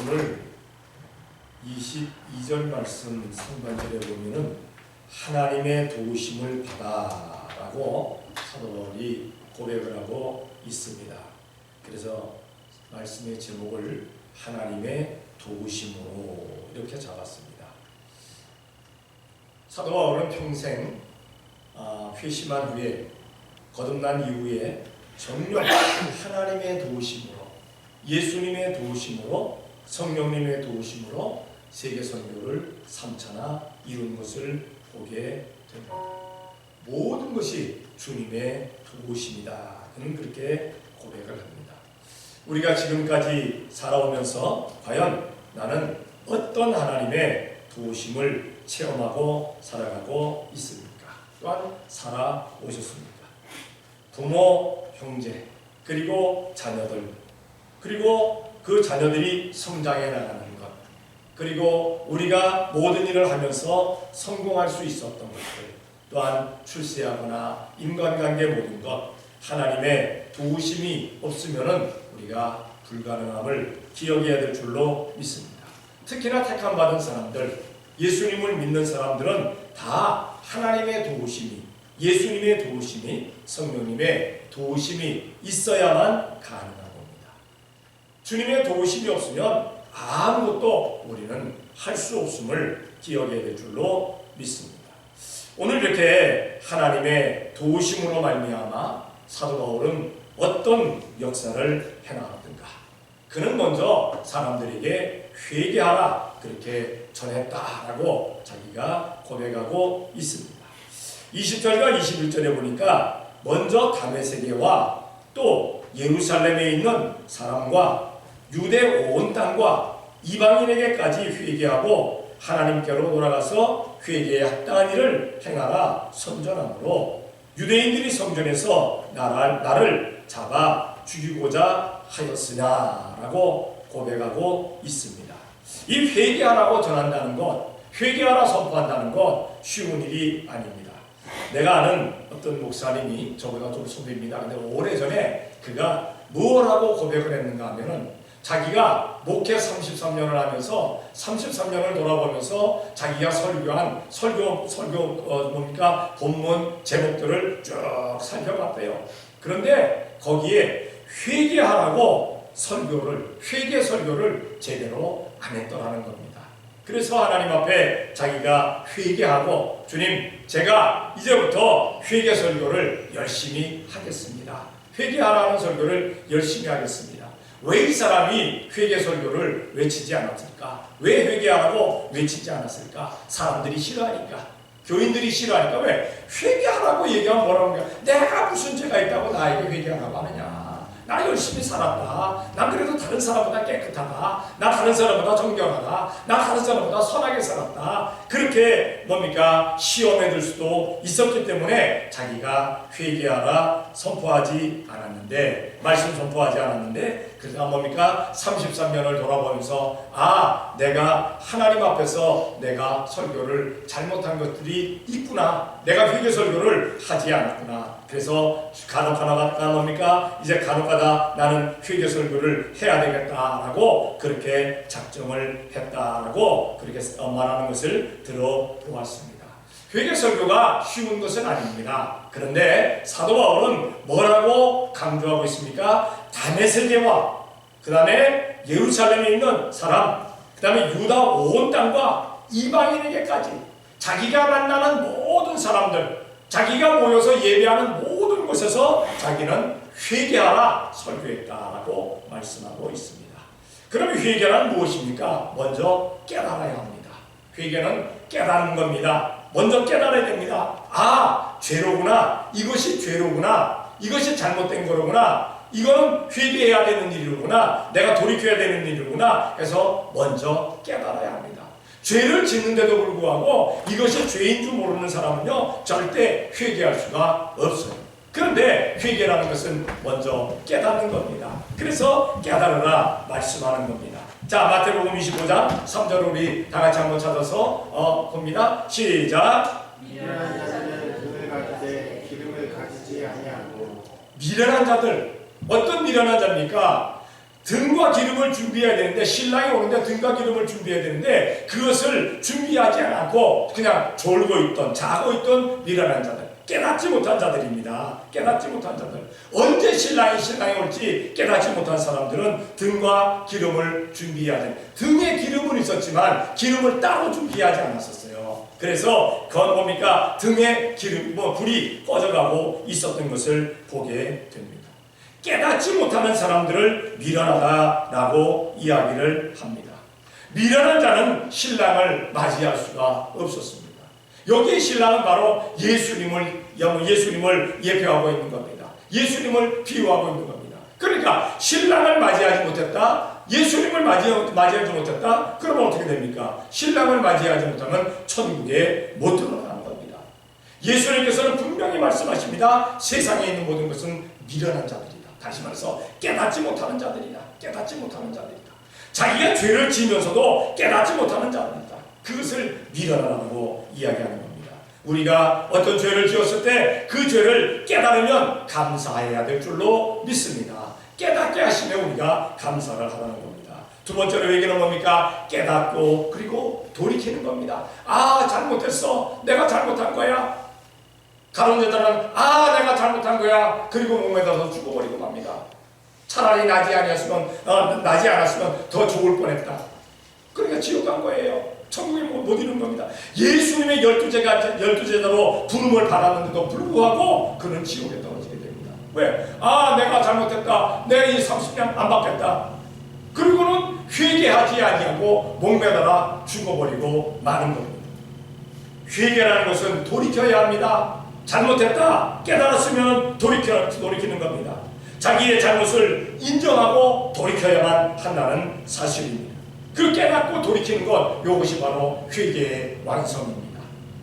오늘 22절 말씀 상반절에 보면은 하나님의 도우심을 받아라고 사도 바울이 고백을 하고 있습니다. 그래서 말씀의 제목을 하나님의 도우심으로 이렇게 잡았습니다. 사도 바울은 평생 회심한 후에 거듭난 이후에 정녕 하나님의 도우심으로, 예수님의 도우심으로, 성령님의 도우심으로 세계 선교를 3차나 이룬 것을 보게 됩니다. 모든 것이 주님의 도우심이다. 그는 그렇게 고백을 합니다. 우리가 지금까지 살아오면서 과연 나는 어떤 하나님의 도우심을 체험하고 살아가고 있습니까? 또한 살아오셨습니까? 부모, 형제, 그리고 자녀들, 그리고 그 자녀들이 성장해 나가는 것, 그리고 우리가 모든 일을 하면서 성공할 수 있었던 것들, 또한 출세하거나 인간관계 모든 것, 하나님의 도우심이 없으면은 우리가 불가능함을 기억해야 될 줄로 믿습니다. 특히나 택함받은 사람들, 예수님을 믿는 사람들은 다 하나님의 도우심이, 예수님의 도우심이, 성령님의 도우심이 있어야만 가능한 겁니다. 주님의 도우심이 없으면 아무것도 우리는 할 수 없음을 기억해야 될 줄로 믿습니다. 오늘 이렇게 하나님의 도우심으로 말미암아 사도 바울은 어떤 역사를 해나갔던가? 그는 먼저 사람들에게 회개하라 그렇게 전했다라고 자기가 고백하고 있습니다. 20절과 21절에 보니까 먼저 다메섹에와 또 예루살렘에 있는 사람과 유대 온 땅과 이방인에게까지 회개하고 하나님께로 돌아가서 회개에 합당한 일을 행하라 선전하므로 유대인들이 성전에서 나를 잡아 죽이고자 하였으냐라고 고백하고 있습니다. 이 회개하라고 전한다는 것, 회개하라 선포한다는 것 쉬운 일이 아닙니다. 내가 아는 어떤 목사님이 저보다 좀 선배입니다. 근데 오래전에 그가 뭐라고 고백을 했는가 하면은 자기가 목회 33년을 하면서 33년을 돌아보면서 자기가 설교한 본문 제목들을 쭉 살펴봤대요. 그런데 거기에 회개하라고 회개 설교를 제대로 안 했더라는 겁니다. 그래서 하나님 앞에 자기가 회개하고 주님, 제가 이제부터 회개 설교를 열심히 하겠습니다. 회개하라는 설교를 열심히 하겠습니다. 왜 이 사람이 회개 설교를 외치지 않았을까? 왜 회개하라고 외치지 않았을까? 사람들이 싫어하니까, 교인들이 싫어하니까. 왜? 회개하라고 얘기하면 뭐라고 하냐? 내가 무슨 죄가 있다고 나에게 회개하라고 하느냐? 나 열심히 살았다. 난 그래도 다른 사람보다 깨끗하다. 나 다른 사람보다 정결하다. 나 다른 사람보다 선하게 살았다. 그렇게 시험에 들 수도 있었기 때문에 자기가 회개하라 선포하지 않았는데, 말씀 선포하지 않았는데, 그래서 33년을 돌아보면서 내가 하나님 앞에서 내가 설교를 잘못한 것들이 있구나. 내가 회개 설교를 하지 않았구나. 그래서 간혹가다 이제 간혹가다 나는 회개 설교를 해야 되겠다라고 그렇게 작정을 했다라고 그렇게 말하는 것을 들어보았습니다. 회개 설교가 쉬운 것은 아닙니다. 그런데 사도 바울은 뭐라고 강조하고 있습니까? 다메섹에와 그 다음에 예루살렘에 있는 사람, 그 다음에 유다 온 땅과 이방인에게까지 자기가 만나는 모든 사람들, 자기가 모여서 예배하는 모든 곳에서 자기는 회개하라 설교했다라고 말씀하고 있습니다. 그럼 회개란 무엇입니까? 먼저 깨달아야 합니다. 회개는 깨닫는 겁니다. 먼저 깨달아야 됩니다. 죄로구나. 이것이 죄로구나. 이것이 잘못된 거로구나. 이거는 회개해야 되는 일이구나. 내가 돌이켜야 되는 일이구나. 해서 먼저 깨달아야 합니다. 죄를 짓는데도 불구하고 이것이 죄인 줄 모르는 사람은요 절대 회개할 수가 없어요. 그런데 회개라는 것은 먼저 깨닫는 겁니다. 그래서 깨달으라 말씀하는 겁니다. 자, 마태복음 25장 3절 우리 다 같이 한번 찾아서 봅니다. 시작. 미련한 자는 돈을 가지되 기름을 가지지 아니하고. 미련한 자들, 어떤 미련한 자입니까? 등과 기름을 준비해야 되는데, 신랑이 오는데 등과 기름을 준비해야 되는데 그것을 준비하지 않고 그냥 졸고 있던, 자고 있던 미련한 자들, 깨닫지 못한 자들입니다. 깨닫지 못한 자들. 언제 신랑이 올지 깨닫지 못한 사람들은 등과 기름을 준비해야 돼. 등에 기름은 있었지만 기름을 따로 준비하지 않았었어요. 그래서 그건 뭡니까? 등에 기름, 불이 꺼져가고 있었던 것을 보게 됩니다. 깨닫지 못하는 사람들을 미련하다라고 이야기를 합니다. 미련한 자는 신랑을 맞이할 수가 없었습니다. 여기에 신랑은 바로 예수님을 예표하고 있는 겁니다. 예수님을 비유하고 있는 겁니다. 그러니까 신랑을 맞이하지 못했다, 예수님을 맞이하지 못했다, 그러면 어떻게 됩니까? 신랑을 맞이하지 못하면 천국에 못 들어가는 겁니다. 예수님께서는 분명히 말씀하십니다. 세상에 있는 모든 것은 미련한 자들이다. 다시 말해서 깨닫지 못하는 자들이다. 깨닫지 못하는 자들이다. 자기가 죄를 지으면서도 깨닫지 못하는 자들이다. 그것을 미련하라고 이야기하는 겁니다. 우리가 어떤 죄를 지었을 때 그 죄를 깨달으면 감사해야 될 줄로 믿습니다. 깨닫게 하시며 우리가 감사를 하라는 겁니다. 두 번째로 얘기는 뭡니까? 깨닫고 그리고 돌이키는 겁니다. 아, 잘못했어. 내가 잘못한 거야. 가론 여자는 내가 잘못한 거야. 그리고 목매다서 죽어버리고 맙니다. 차라리 나지 않았으면 더 좋을 뻔했다. 그러니까 지옥 간 거예요. 천국에 못 이룬 겁니다. 예수님의 12제자로 부름을 받았는데도 불구하고 그는 지옥에 떨어지게 됩니다. 왜? 내가 잘못했다. 내가 이 30년 안 받겠다. 그리고는 회개하지 아니하고 목매달아 죽어버리고 마는 겁니다. 회개라는 것은 돌이켜야 합니다. 잘못했다 깨달았으면 돌이키는 겁니다. 자기의 잘못을 인정하고 돌이켜야만 한다는 사실입니다. 그 깨닫고 돌이키는 것, 이것이 바로 회개의 완성입니다.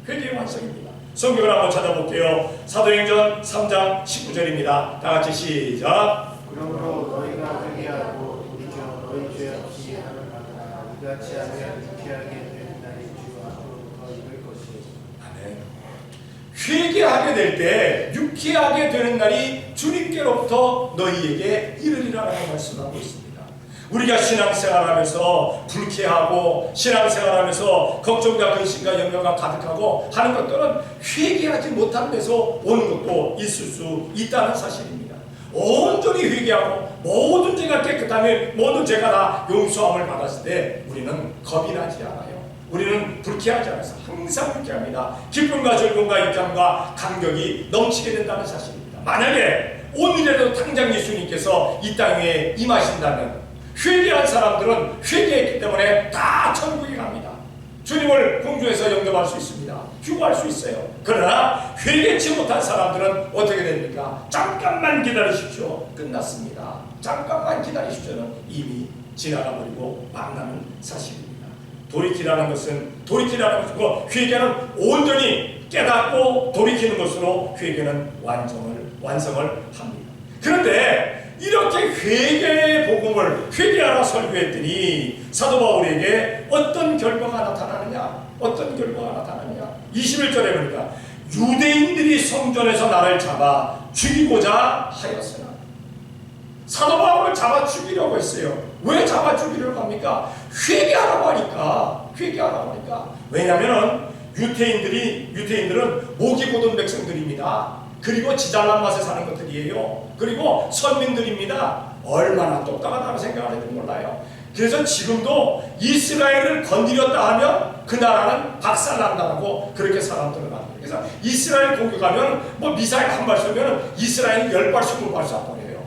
회개의 완성입니다. 성경을 한번 찾아볼게요. 사도행전 3장 19절입니다. 다같이 시작. 그러므로 너희가 회개하고 돌이켜 너희 죄 없이 하는나라. 이같이 하면 유쾌하게 되는 날이 주 앞으로부터 이를 것이요. 아멘. 회개하게 될 때 유쾌하게 되는 날이 주님께로부터 너희에게 이르리라라고 말씀하고 있습니다. 우리가 신앙생활하면서 불쾌하고 신앙생활하면서 걱정과 근심과 염려가 가득하고 하는 것들은 회개하지 못한 데서 오는 것도 있을 수 있다는 사실입니다. 온전히 회개하고 모든 죄가 깨끗하면 모든 죄가 다 용서함을 받았을 때 우리는 겁이 나지 않아요. 우리는 불쾌하지 않아서 항상 불쾌합니다. 기쁨과 즐거움과 입장과 감격이 넘치게 된다는 사실입니다. 만약에 오늘이라도 당장 예수님께서 이 땅에 임하신다면 회개한 사람들은 회개했기 때문에 다 천국에 갑니다. 주님을 공중에서 영접할 수 있습니다. 휴거할 수 있어요. 그러나 회개치 못한 사람들은 어떻게 됩니까? 잠깐만 기다리십시오. 끝났습니다. 잠깐만 기다리십시오는 이미 지나가버리고 만나는 사실입니다. 돌이키라는 것은 것이고 회개는 온전히 깨닫고 돌이키는 것으로 회개는 완성을 합니다. 그런데 이렇게 회개의 복음을 회개하라 설교했더니 사도 바울에게 어떤 결과가 나타나느냐? 21절에 보니까 유대인들이 성전에서 나를 잡아 죽이고자 하였으나, 사도 바울을 잡아 죽이려고 했어요. 왜 잡아 죽이려고 합니까? 회개하라고 하니까. 왜냐하면 유대인들은 목이 곧은 백성들입니다. 그리고 지잘난 맛에 사는 것들이에요. 그리고 선민들입니다. 얼마나 똑똑하다고 생각하는지 몰라요. 그래서 지금도 이스라엘을 건드렸다 하면 그 나라는 박살난다고 그렇게 사람들은 합니다. 그래서 이스라엘 공격하면 미사일 한 발 쏘면 이스라엘 10발, 20발 쏴버려요.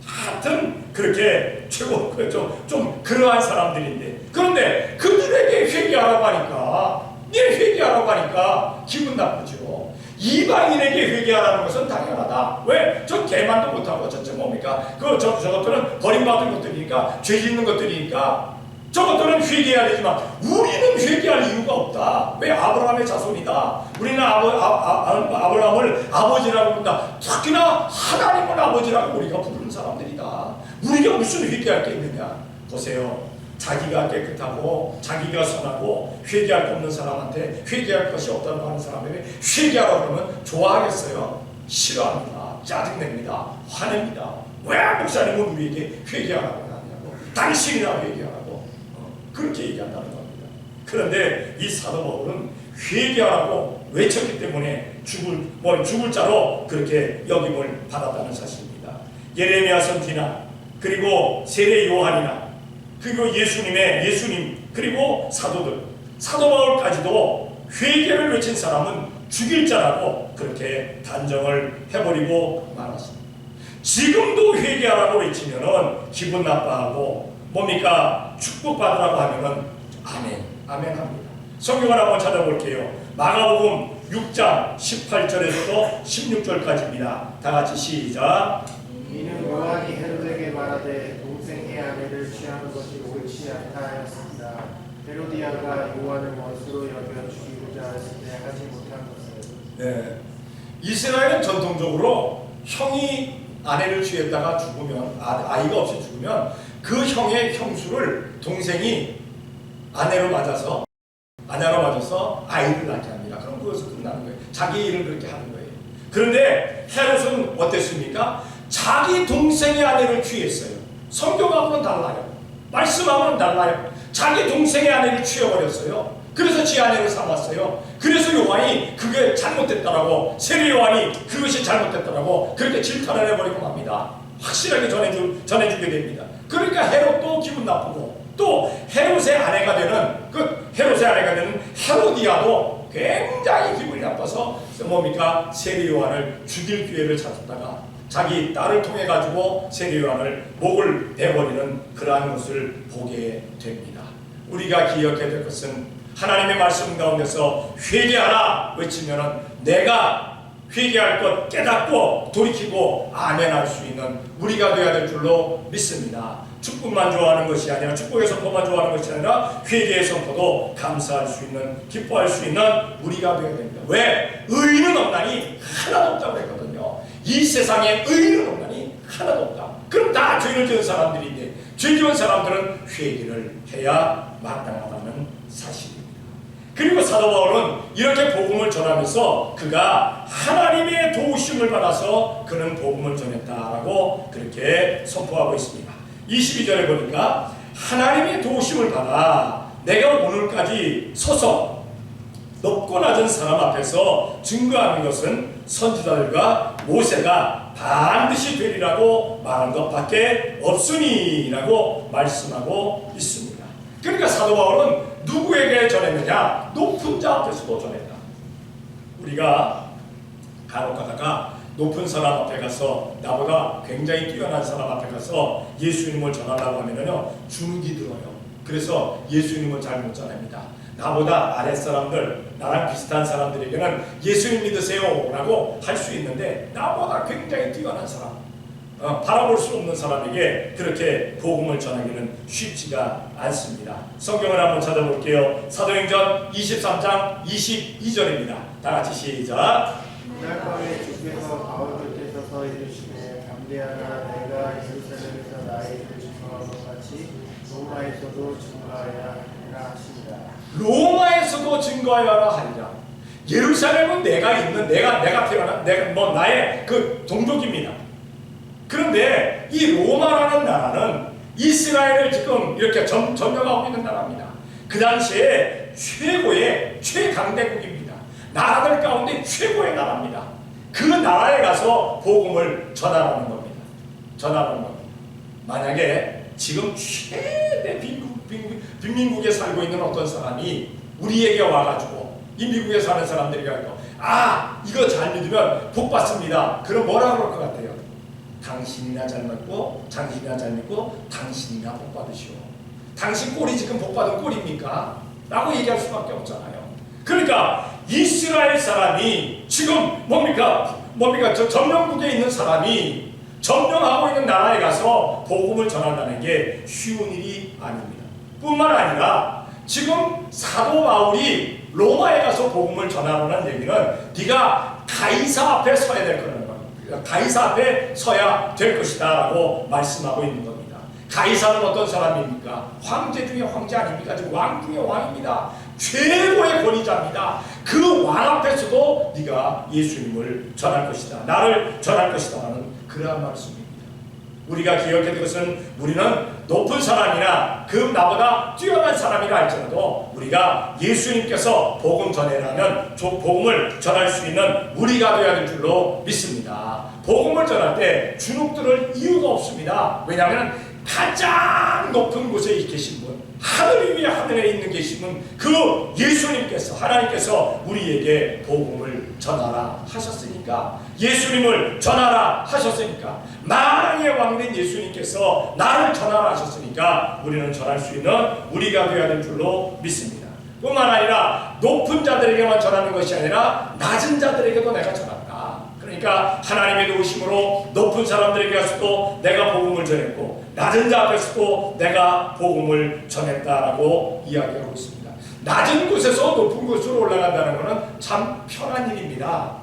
하여튼 그렇게 최고 좀 그러한 사람들인데, 그런데 그들에게 회개하라고 하니까 기분 나쁘죠. 이방인에게 회개하라는 것은 당연하다. 왜? 저 개만도 못하고 저쪽 뭡니까? 저것들은 버림받은 것들이니까, 죄 짓는 것들이니까 저것들은 회개해야 되지만 우리는 회개할 이유가 없다. 왜? 아브라함의 자손이다. 우리는 아브라함을 아버지라고 부른다. 특히나 하나님을 아버지라고 우리가 부르는 사람들이다. 우리가 무슨 회개할 게 있느냐? 보세요. 자기가 깨끗하고 자기가 선하고 회개할 게 없는 사람한테 회개할 것이 없다고 하는 사람에게 회개하라고 그러면 좋아하겠어요? 싫어합니다. 짜증냅니다. 화냅니다. 왜 목사님은 우리에게 회개하라고 하느냐? 당신이나 회개하라고 그렇게 얘기한다는 겁니다. 그런데 이 사도 바울은 회개하라고 외쳤기 때문에 죽을 자로 그렇게 역임을 받았다는 사실입니다. 예레미야 선지나 그리고 세례 요한이나 그리고 예수님 그리고 사도들 사도 바울까지도 회개를 외친 사람은 죽일 자라고 그렇게 단정을 해버리고 말았습니다. 지금도 회개하라고 외치면은 기분 나빠하고 뭡니까 축복받으라고 하면은 아멘 합니다. 성경을 한번 찾아볼게요. 마가복음 6장 18절에서도 16절까지입니다. 다 같이 시작. 이는 요한이 헤롯에게 말하되 동생의 아내를 취하는 것이 옳지 않다 하였습니다. 헤로디아가 요한을 원수로 여겨 죽이고자 했을 때 하지 못한 것을. 네, 이스라엘은 전통적으로 형이 아내를 취했다가 죽으면 아이가 없이 죽으면 그 형의 형수를 동생이 아내로 맞아서 아이를 낳게 합니다. 그럼 그것을 끝나는 거예요. 자기 일을 그렇게 하는 거예요. 그런데 헤롯은 어땠습니까? 자기 동생의 아내를 취했어요. 성경하고는 달라요. 말씀하고는 달라요. 자기 동생의 아내를 취해버렸어요. 그래서 지 아내를 삼았어요. 그래서 요한이 그게 잘못됐다라고 세례 요한이 그것이 잘못됐다라고 그렇게 질타를 해버리고 맙니다. 확실하게 전해주게 됩니다. 그러니까 헤롯도 기분 나쁘고 또 헤롯의 아내가 되는 헤로디아도 굉장히 기분이 나빠서 뭡니까 세례 요한을 죽일 기회를 찾았다가 자기 딸을 통해 가지고 세례 요한을 목을 베버리는 그러한 것을 보게 됩니다. 우리가 기억해야 될 것은 하나님의 말씀 가운데서 회개하라 외치면은 내가 회개할 것 깨닫고 돌이키고 아멘할 수 있는 우리가 되어야 될 줄로 믿습니다. 축복만 좋아하는 것이 아니라 축복의 선포만 좋아하는 것이 아니라 회개의 선포도 감사할 수 있는 기뻐할 수 있는 우리가 되어야 됩니다. 왜? 의인은 없나니 하나도 없다고 했거든요. 이 세상에 의인은 없나니 하나도 없다. 그럼 다 죄를 지은 사람들인데 죄 지은 사람들은 회개를 해야 마땅하다는 사실입니다. 그리고 사도 바울은 이렇게 복음을 전하면서 그가 하나님의 도우심을 받아서 그는 복음을 전했다라고 그렇게 선포하고 있습니다. 22절에 보니까 하나님의 도우심을 받아 내가 오늘까지 서서 높고 낮은 사람 앞에서 증거하는 것은 선지자들과 모세가 반드시 되리라고 말한 것밖에 없으니 라고 말씀하고 있습니다. 그러니까 사도 바울은 누구에게 전했느냐? 높은 자 앞에서도 전했다. 우리가 간혹 가다가 높은 사람 앞에 가서 나보다 굉장히 뛰어난 사람 앞에 가서 예수님을 전하려고 하면요 주눅이 들어요. 그래서 예수님을 잘 못 전합니다. 나보다 아랫사람들, 나랑 비슷한 사람들에게는 예수님 믿으세요 라고 할 수 있는데 나보다 굉장히 뛰어난 사람, 바라볼 수 없는 사람에게 그렇게 복음을 전하기는 쉽지가 않습니다. 성경을 한번 찾아볼게요. 사도행전 23장 22절입니다. 다 같이 시작. 그날 밤에 주께서 바울 곁에 서서 이르시되 담대하라 내가 예루살렘에서 나의 일을 증거한 것 같이 로마에서도 증거하여야 하리라 하시니라. 로마에서도 증거하여야 하리라. 예루살렘은 내가 태어난 나의 그 동족입니다. 그런데 이 로마라는 나라는 이스라엘을 지금 이렇게 점령하고 있는 나라입니다. 그 당시에 최강대국입니다. 나라들 가운데 최고의 나라입니다. 그 나라에 가서 복음을 전하라는 겁니다. 만약에 지금 최대 빈민국에 살고 있는 어떤 사람이 우리에게 와가지고 이 미국에 사는 사람들이 가지고 이거 잘 믿으면 복 받습니다. 그럼 뭐라 그럴 것 같아요? 당신이나 잘 믿고 당신이나 복 받으시오. 당신 꼴이 지금 복 받은 꼴입니까? 라고 얘기할 수밖에 없잖아요. 그러니까 이스라엘 사람이 지금 뭡니까 저 점령국에 있는 사람이 점령하고 있는 나라에 가서 복음을 전한다는 게 쉬운 일이 아닙니다. 뿐만 아니라 지금 사도 바울이 로마에 가서 복음을 전하라는 얘기는 네가 가이사 앞에 서야 될 거라는 겁니다. 가이사 앞에 서야 될 것이다 라고 말씀하고 있는 겁니다. 가이사는 어떤 사람입니까? 황제 중에 황제 아닙니까? 지금 왕 중에 왕입니다. 최고의 권위자입니다. 그 왕 앞에서도 네가 예수님을 전할 것이다. 나를 전할 것이다 라는 그러한 말씀입니다. 우리가 기억해야 될 것은 우리는 높은 사람이나 그 나보다 뛰어난 사람이라 할지라도 우리가 예수님께서 복음 전해라면 복음을 전할 수 있는 우리가 되어야 될 줄로 믿습니다. 복음을 전할 때 주눅들을 이유가 없습니다. 왜냐하면 가장 높은 곳에 계신 분, 하늘 위에 하늘에 있는 계신 분, 그 예수님께서, 하나님께서 우리에게 복음을 전하라 하셨으니까, 예수님을 전하라 하셨으니까, 만왕의 왕된 예수님께서 나를 전하라 하셨으니까 우리는 전할 수 있는 우리가 되어야 될 줄로 믿습니다. 뿐만 아니라 높은 자들에게만 전하는 것이 아니라 낮은 자들에게도 내가 전한다. 그러니까 하나님의 도우심으로 높은 사람들에게 가서도 내가 복음을 전했고, 낮은 자 앞에서도 내가 복음을 전했다라고 이야기하고 있습니다. 낮은 곳에서 높은 곳으로 올라간다는 것은 참 편한 일입니다.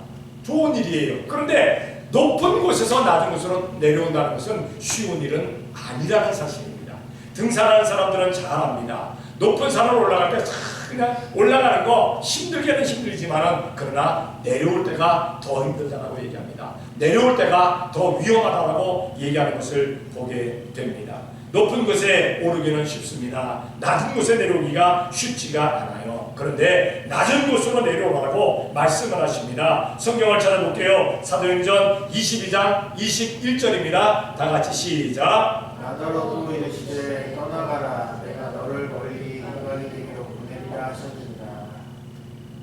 좋은 일이에요. 그런데 높은 곳에서 낮은 곳으로 내려온다는 것은 쉬운 일은 아니라는 사실입니다. 등산하는 사람들은 잘 압니다. 높은 산을 올라갈 때 그냥 올라가는 거 힘들게는 힘들지만은 그러나 내려올 때가 더 힘들다라고 얘기합니다. 내려올 때가 더 위험하다라고 얘기하는 것을 보게 됩니다. 높은 곳에 오르기는 쉽습니다. 낮은 곳에 내려오기가 쉽지가 않아요. 그런데 낮은 곳으로 내려오라고 말씀을 하십니다. 성경을 찾아볼게요. 사도행전 22장 21절입니다. 다 같이 시작. 나더러도 이르시되 떠나가라 내가 너를 멀리 인간에게로 보내리라 하셨느니라.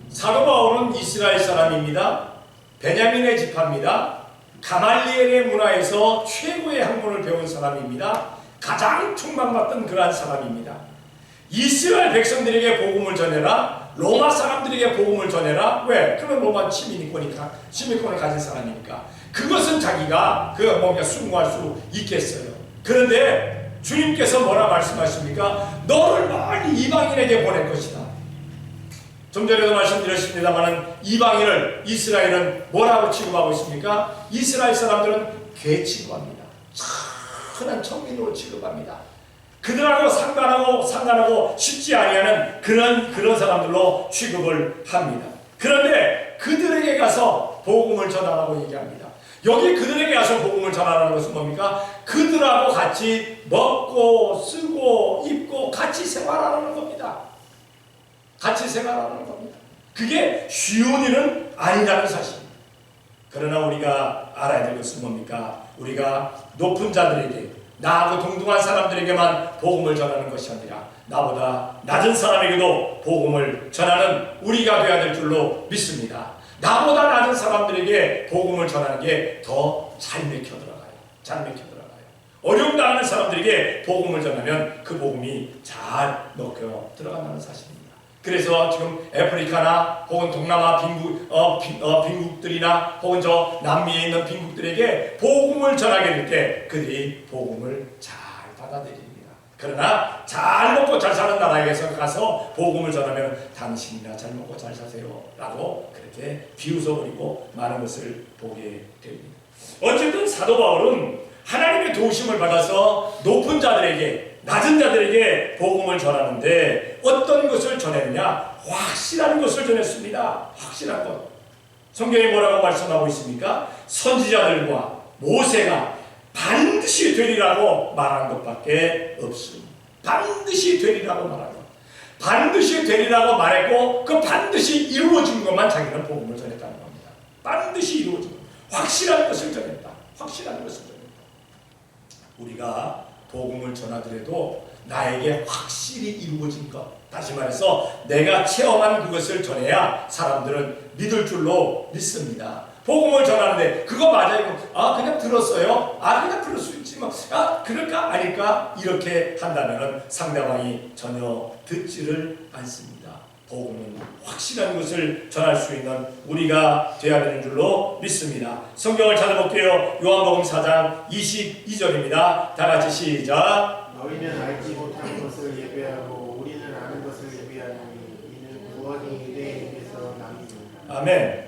사도 바울은 이스라엘 사람입니다. 베냐민의 지파입니다. 가말리엘의 문화에서 최고의 학문을 배운 사람입니다. 가장 충망받던 그러한 사람입니다. 이스라엘 백성들에게 복음을 전해라. 로마 사람들에게 복음을 전해라. 왜? 그런 로마 시민권을 가진 사람이니까. 그것은 자기가 뭔가 수긍할 수 있겠어요. 그런데 주님께서 뭐라 말씀하십니까? 너를 멀리 이방인에게 보낼 것이다. 좀 전에도 말씀드렸습니다만 이방인을 이스라엘은 뭐라고 취급하고 있습니까? 이스라엘 사람들은 개 취급합니다. 흔한 천민으로 취급합니다. 그들하고 상관하고 쉽지 아니하는 그런 사람들로 취급을 합니다. 그런데 그들에게 가서 복음을 전하라고 얘기합니다. 여기 그들에게 가서 복음을 전하라는 것은 뭡니까? 그들하고 같이 먹고 쓰고 입고 같이 생활하는 겁니다. 같이 생활하는 겁니다. 그게 쉬운 일은 아니라는 사실입니다. 그러나 우리가 알아야 될 것은 뭡니까? 우리가 높은 자들에게, 나하고 동등한 사람들에게만 복음을 전하는 것이 아니라 나보다 낮은 사람에게도 복음을 전하는 우리가 되어야 될 줄로 믿습니다. 나보다 낮은 사람들에게 복음을 전하는 게 더 잘 맥혀 들어가요. 잘 맥혀 들어가요. 어려움당하는 사람들에게 복음을 전하면 그 복음이 잘 먹혀 들어간다는 사실입니다. 그래서 지금 아프리카나 혹은 동남아 빈국들이나 혹은 저 남미에 있는 빈국들에게 복음을 전하게 될 때 그들이 복음을 잘 받아들입니다. 그러나 잘 먹고 잘 사는 나라에서 가서 복음을 전하면 당신이나 잘 먹고 잘 사세요 라고 그렇게 비웃어버리고 많은 것을 보게 됩니다. 어쨌든 사도 바울은 하나님의 도우심을 받아서 높은 자들에게, 낮은 자들에게 복음을 전하는데 어떤 것을 전했느냐? 확실한 것을 전했습니다. 확실한 것. 성경에 뭐라고 말씀하고 있습니까? 선지자들과 모세가 반드시 되리라고 말한 것밖에 없습니다. 반드시 되리라고 말한 것. 반드시 되리라고 말했고 그 반드시 이루어진 것만 자기는 복음을 전했다는 겁니다. 반드시 이루어진 것. 확실한 것을 전했다. 확실한 것을 전했다. 우리가 복음을 전하더라도 나에게 확실히 이루어진 것, 다시 말해서 내가 체험한 그것을 전해야 사람들은 믿을 줄로 믿습니다. 복음을 전하는데 그거 맞아요? 그냥 들었어요? 그냥 들을 수 있지 뭐. 그럴까 아닐까? 이렇게 한다면 상대방이 전혀 듣지를 않습니다. 복음은 확실한 것을 전할 수 있는 우리가 되어야 되는 줄로 믿습니다. 성경을 찾아볼게요. 요한복음 4장 22절입니다. 다 같이 시작. 너희는 알지 못하는 것을 예배하고 우리는 아는 것을 예배하노니 이는 구원이 내 입에서 남이니라. 아멘.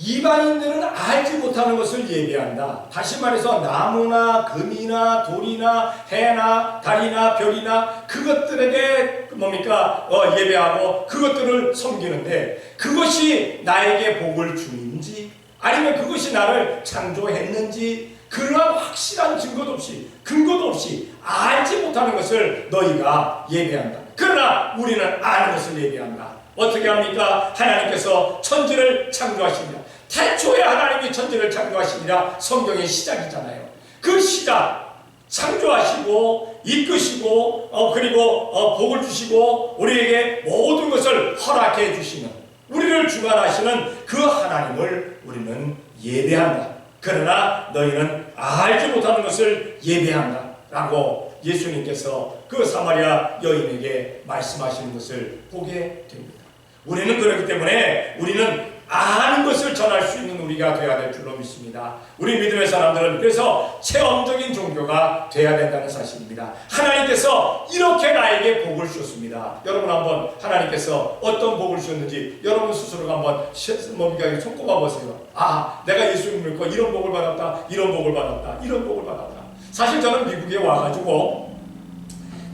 이방인들은 알지 못하는 것을 예배한다. 다시 말해서 나무나 금이나 돌이나 해나 달이나 별이나 그것들에게 뭡니까? 예배하고 그것들을 섬기는데 그것이 나에게 복을 주는지 아니면 그것이 나를 창조했는지 그러한 확실한 증거도 없이 근거도 없이 알지 못하는 것을 너희가 예배한다. 그러나 우리는 아는 것을 예배한다. 어떻게 합니까? 하나님께서 천지를 창조하시니라. 태초에 하나님이 천지를 창조하시니라 성경의 시작이잖아요. 그 시작, 창조하시고 이끄시고 그리고 복을 주시고 우리에게 모든 것을 허락해 주시는, 우리를 주관하시는 그 하나님을 우리는 예배한다. 그러나 너희는 알지 못하는 것을 예배한다 라고 예수님께서 그 사마리아 여인에게 말씀하시는 것을 보게 됩니다. 우리는 그렇기 때문에 우리는 아는 것을 전할 수 있는 우리가 되어야 될 줄로 믿습니다. 우리 믿음의 사람들은 그래서 체험적인 종교가 되어야 된다는 사실입니다. 하나님께서 이렇게 나에게 복을 주셨습니다. 여러분 한번 하나님께서 어떤 복을 주셨는지 여러분 스스로가 한번 뭡니까 손꼽아 보세요. 아, 내가 예수님을 믿고 이런 복을 받았다, 이런 복을 받았다, 이런 복을 받았다. 사실 저는 미국에 와가지고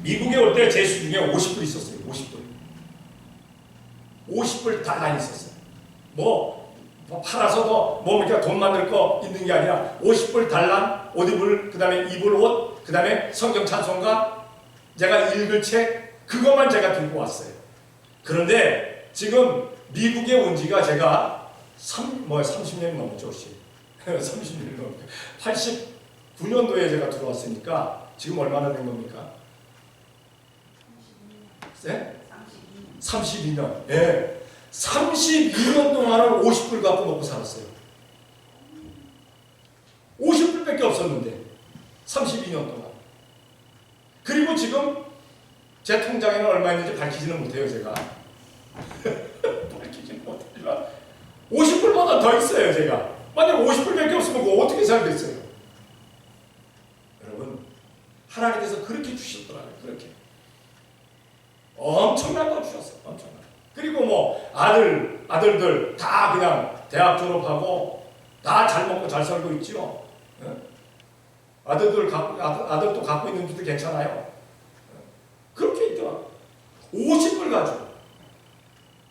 미국에 올 때 제 수중에 50불 있었어요. 50불 달란이 있었어요. 뭐 팔아서도 뭡니까 돈 만들 거 있는 게 아니라 50불 달란, 옷 입을, 그 다음에 입을 옷, 그 다음에 성경 찬송가, 제가 읽을 책, 그것만 제가 들고 왔어요. 그런데 지금 미국에 온 지가 제가 30년 넘었죠. 30년 넘었죠. 89년도에 제가 들어왔으니까 지금 얼마나 된 겁니까? 32년. 예. 32년 동안을 50불 갖고 먹고 살았어요. 50불밖에 없었는데 32년 동안. 그리고 지금 제 통장에는 얼마 있는지 밝히지는 못해요. 제가 밝히지는 못하지만 50불보다 더 있어요. 제가 만약 50불밖에 없으면 그거 어떻게 살겠어요? 여러분, 하나님께서 그렇게 주셨더라고요. 그렇게 엄청난 거 주셨어요. 엄청난. 그리고 뭐 아들들 다 그냥 대학 졸업하고 다 잘 먹고 잘 살고 있죠. 아들도 갖고 있는 분도 괜찮아요. 그렇게 있더라고요. 50불 가지고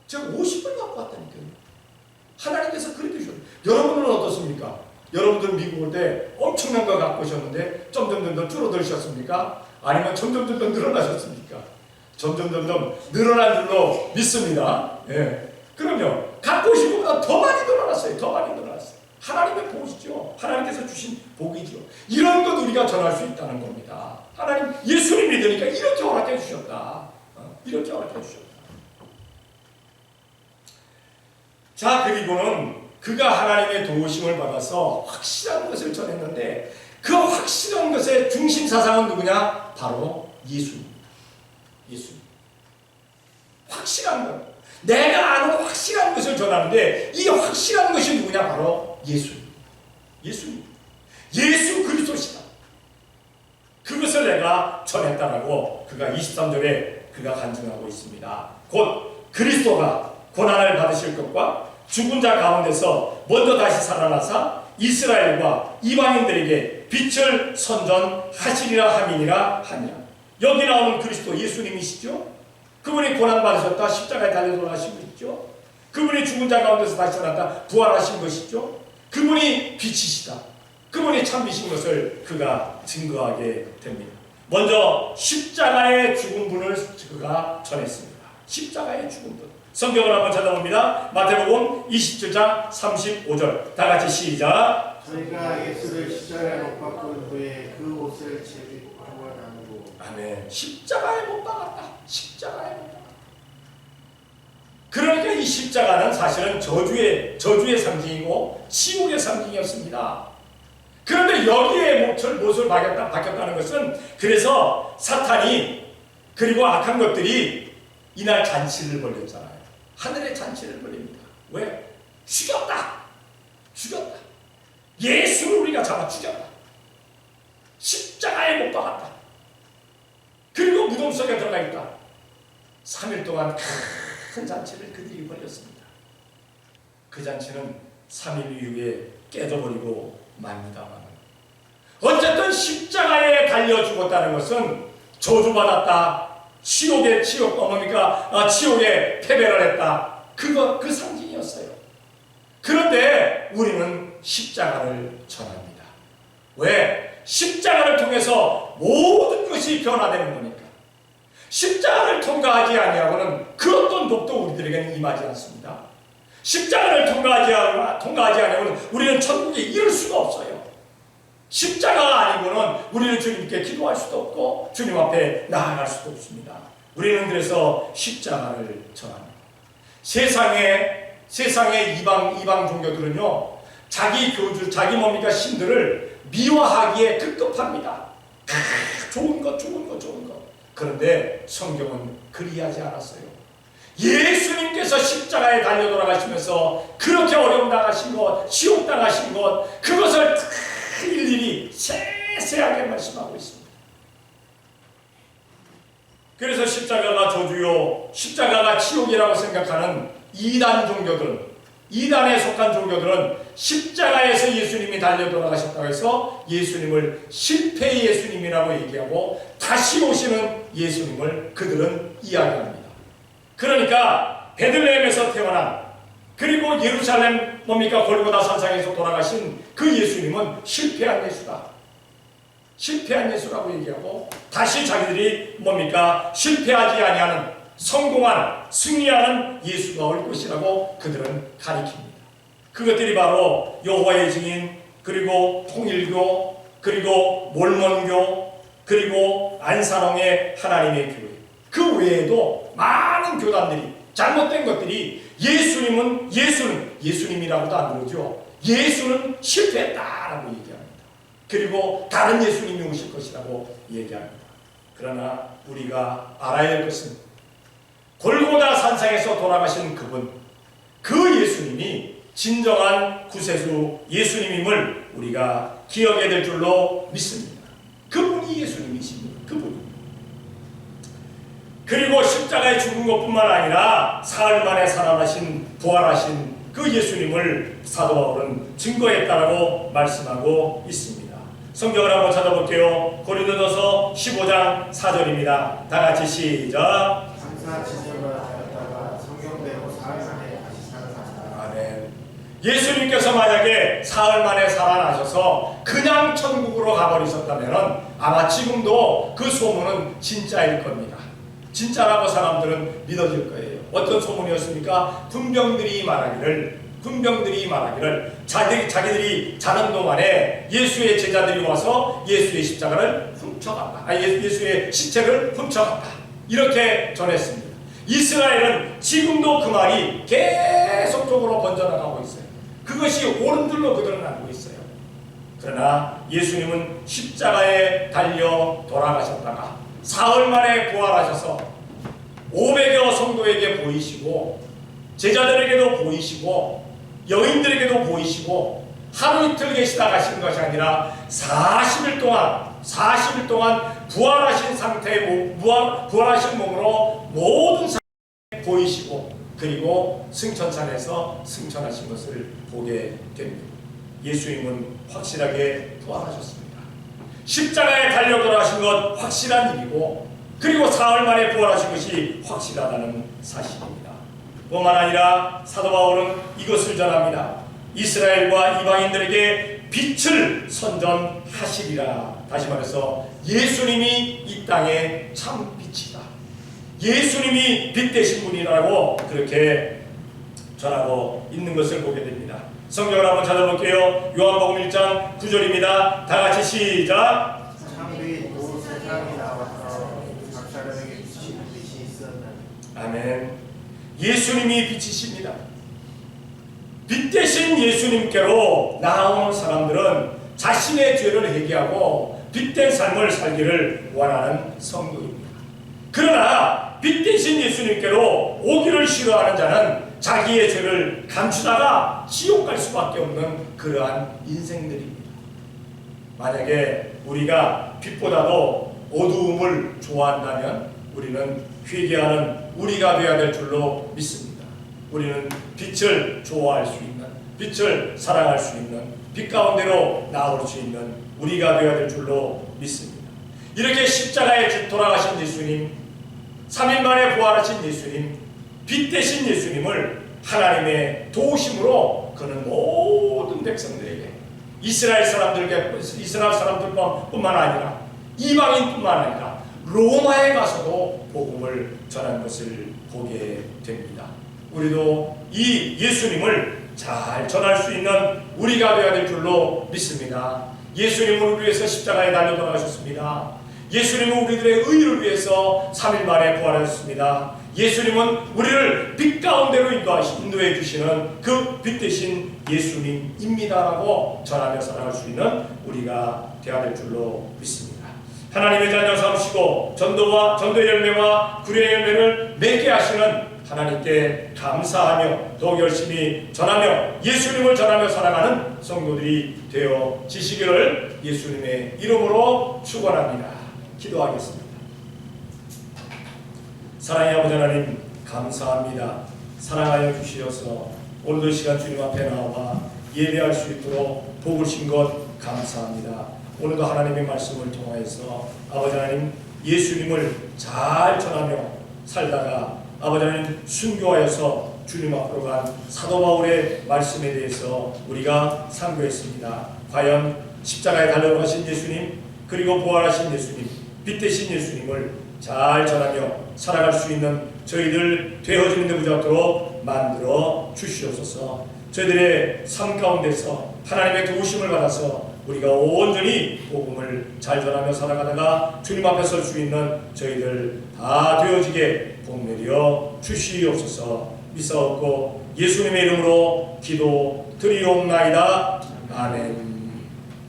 제가 50불 갖고 왔다니까요. 하나님께서 그렇게 주셨어요. 여러분은 어떻습니까? 여러분들 미국 올 때 엄청난 거 갖고 오셨는데 점점 더 줄어들으셨습니까? 아니면 점점 늘어나셨습니까? 점점 늘어난 줄로 믿습니다. 예. 그럼요. 갖고 오신 것보다 더 많이 늘어났어요. 더 많이 늘어났어요. 하나님의 복이죠. 하나님께서 주신 복이죠. 이런 것 우리가 전할 수 있다는 겁니다. 하나님, 예수를 믿으니까 이렇게 허락해 주셨다. 이렇게 허락해 주셨다. 자, 그리고는 그가 하나님의 도우심을 받아서 확실한 것을 전했는데 그 확실한 것의 중심 사상은 누구냐? 바로 예수입니다. 예수님. 확실한 것. 내가 아는 확실한 것을 전하는데 이 확실한 것이 누구냐? 바로 예수님. 예수님. 예수 그리스도시다. 그것을 내가 전했다라고 그가 23절에 그가 간증하고 있습니다. 곧 그리스도가 고난을 받으실 것과 죽은 자 가운데서 먼저 다시 살아나사 이스라엘과 이방인들에게 빛을 선전하시리라 함이니라 하니라. 여기 나오는 그리스도 예수님이시죠. 그분이 고난 받으셨다 십자가에 달려 돌아가신 것이죠. 그분이 죽은 자 가운데서 다시 살아났다 부활하신 것이죠. 그분이 빛이시다. 그분이 참이신 것을 그가 증거하게 됩니다. 먼저 십자가의 죽은 분을 그가 전했습니다. 십자가의 죽은 분. 성경을 한번 찾아봅니다. 마태복음 27장 35절. 다 같이 시작. 저희가 예수를 십자가에 못 박은 후에 그 옷을 제비하고 나누고. 아멘. 십자가에 못 박았다. 십자가에 못 박았다. 그러니까 이 십자가는 사실은 저주의 상징이고 지옥의 상징이었습니다. 그런데 여기에 못을 박혔다는 것은 그래서 사탄이 그리고 악한 것들이 이날 잔치를 벌였잖아요. 하늘의 잔치를 벌립니다. 왜? 죽였다. 예수를 우리가 잡아 죽였다. 십자가에 못 박았다. 그리고 무덤 속에 들어가 있다. 3일 동안 큰 잔치를 그들이 벌였습니다. 그 잔치는 3일 이후에 깨져버리고 맙니다만 어쨌든 십자가에 달려 죽었다는 것은 저주받았다. 지옥에 패배를 했다. 그 상징이었어요. 그런데 우리는 십자가를 전합니다. 왜? 십자가를 통해서 모든 것이 변화되는 거니까. 십자가를 통과하지 아니하고는 그 어떤 복도 우리들에게는 임하지 않습니다. 십자가를 통과하지 아니하고는 우리는 천국에 이를 수가 없어요. 십자가가 아니고는 우리는 주님께 기도할 수도 없고 주님 앞에 나아갈 수도 없습니다. 우리는 그래서 십자가를 전합니다. 세상의 이방 종교들은요, 자기 교주, 자기 뭡니까 신들을 미화하기에 급급합니다. 좋은 것. 그런데 성경은 그리하지 않았어요. 예수님께서 십자가에 달려 돌아가시면서 그렇게 어려움 당하신 것, 지옥 당하신 것, 그것을 일일이 세세하게 말씀하고 있습니다. 그래서 십자가가 저주요, 십자가가 지옥이라고 생각하는 이단에 속한 종교들은 십자가에서 예수님이 달려 돌아가셨다고 해서 예수님을 실패의 예수님이라고 얘기하고 다시 오시는 예수님을 그들은 이야기합니다. 그러니까 베들레헴에서 태어난, 그리고 예루살렘 골고다 산상에서 돌아가신 그 예수님은 실패한 예수라고 얘기하고, 다시 자기들이 실패하지 아니하는, 성공한, 승리하는 예수가 올 것이라고 그들은 가리킵니다. 그것들이 바로 여호와의 증인, 그리고 통일교, 그리고 몰몬교, 그리고 안산홍의 하나님의 교회, 그 외에도 많은 교단들이, 잘못된 것들이 예수님이라고도 안 그러죠. 예수는 실패했다라고 얘기합니다. 그리고 다른 예수님이 오실 것이라고 얘기합니다. 그러나 우리가 알아야 할 것은 골고다 산상에서 돌아가신 그분, 그 예수님이 진정한 구세주 예수님임을 우리가 기억해야 될 줄로 믿습니다. 그분이 예수님이십니다. 그분이. 그리고 십자가에 죽은 것뿐만 아니라 사흘 만에 살아나신, 부활하신 그 예수님을 사도 바울은 증거했다라고 말씀하고 있습니다. 성경을 한번 찾아볼게요. 고린도전서 15장 4절입니다. 다 같이 시작. 장사 지정을 하였다가 성경대로 사흘 만에 다시 살아나셨다. 아멘. 예수님께서 만약에 사흘 만에 살아나셔서 그냥 천국으로 가버리셨다면 아마 지금도 그 소문은 진짜일 겁니다. 진짜라고 사람들은 믿어질 거예요. 어떤 소문이었습니까? 군병들이 말하기를 자기들이 자는 동안에 예수의 제자들이 와서 예수의 십자가를 훔쳐갔다. 예수의 시체를 훔쳐갔다. 이렇게 전했습니다. 이스라엘은 지금도 그 말이 계속적으로 번져나가고 있어요. 그것이 옳은 줄로 그들은 알고 있어요. 그러나 예수님은 십자가에 달려 돌아가셨다가 사흘 만에 부활하셔서 500여 성도에게 보이시고, 제자들에게도 보이시고, 여인들에게도 보이시고, 하루 이틀 계시다 가신 것이 아니라 40일 동안 부활하신 상태의 부활하신 몸으로 모든 사람에게 보이시고, 그리고 승천산에서 승천하신 것을 보게 됩니다. 예수님은 확실하게 부활하셨습니다. 십자가에 달려 돌아가신 것 확실한 일이고, 그리고 사흘 만에 부활하신 것이 확실하다는 사실입니다. 뿐만 아니라 사도 바울은 이것을 전합니다. 이스라엘과 이방인들에게 빛을 선전하시리라. 다시 말해서 예수님이 이 땅의 참 빛이다. 예수님이 빛 되신 분이라고 그렇게 전하고 있는 것을 보게 됩니다. 성경을 한번 찾아볼게요. 요한복음 1장 9절입니다. 다 같이 시작. 창조의 또 세상이 나와서 각 사람에게 비치는 빛이 있었나니. 아멘. 예수님이 빛이십니다. 빛 대신 예수님께로 나아오는 사람들은 자신의 죄를 회개하고 빛된 삶을 살기를 원하는 성도입니다. 그러나 빛 대신 예수님께로 오기를 싫어하는 자는 자기의 죄를 감추다가 지옥 갈 수밖에 없는 그러한 인생들입니다. 만약에 우리가 빛보다도 어두움을 좋아한다면 우리는 회개하는 우리가 되어야 될 줄로 믿습니다. 우리는 빛을 좋아할 수 있는, 빛을 사랑할 수 있는, 빛 가운데로 나올 수 있는 우리가 되어야 될 줄로 믿습니다. 이렇게 십자가에 돌아가신 예수님, 3일 만에 부활하신 예수님, 빛 대신 예수님을 하나님의 도우심으로 그는 모든 백성들에게, 이스라엘 사람들뿐만 아니라 이방인뿐만 아니라 로마에 가서도 복음을 전한 것을 보게 됩니다. 우리도 이 예수님을 잘 전할 수 있는 우리가 되어야 될 줄로 믿습니다. 예수님은 우리 위해서 십자가에 달려 돌아가셨습니다. 예수님은 우리들의 의를 위해서 3일 만에 부활하셨습니다. 예수님은 우리를 빛 가운데로 인도해 주시는 그 빛 대신 예수님입니다라고 전하며 살아갈 수 있는 우리가 되어야 될 줄로 믿습니다. 하나님의 자녀 삼으시고 전도의 열매와 구련의 열매를 맺게 하시는 하나님께 감사하며 더욱 열심히 전하며 예수님을 전하며 살아가는 성도들이 되어지시기를 예수님의 이름으로 축원합니다. 기도하겠습니다. 사랑의 아버지 하나님 감사합니다. 사랑하여 주시어서 오늘도 시간 주님 앞에 나와 예배할 수 있도록 복을 신 것 감사합니다. 오늘도 하나님의 말씀을 통하여서 아버지 하나님 예수님을 잘 전하며 살다가 아버지 하나님 순교하여서 주님 앞으로 간 사도 바울의 말씀에 대해서 우리가 상고했습니다. 과연 십자가에 달려가신 예수님 그리고 부활하신 예수님 빛 대신 예수님을 잘 전하며 살아갈 수 있는 저희들 되어지는 데 무작도록 만들어 주시옵소서. 저희들의 삶 가운데서 하나님의 도우심을 받아서 우리가 온전히 복음을 잘 전하며 살아가다가 주님 앞에 설 수 있는 저희들 다 되어지게 복내려 주시옵소서. 믿사옵고 예수님의 이름으로 기도 드리옵나이다. 아멘.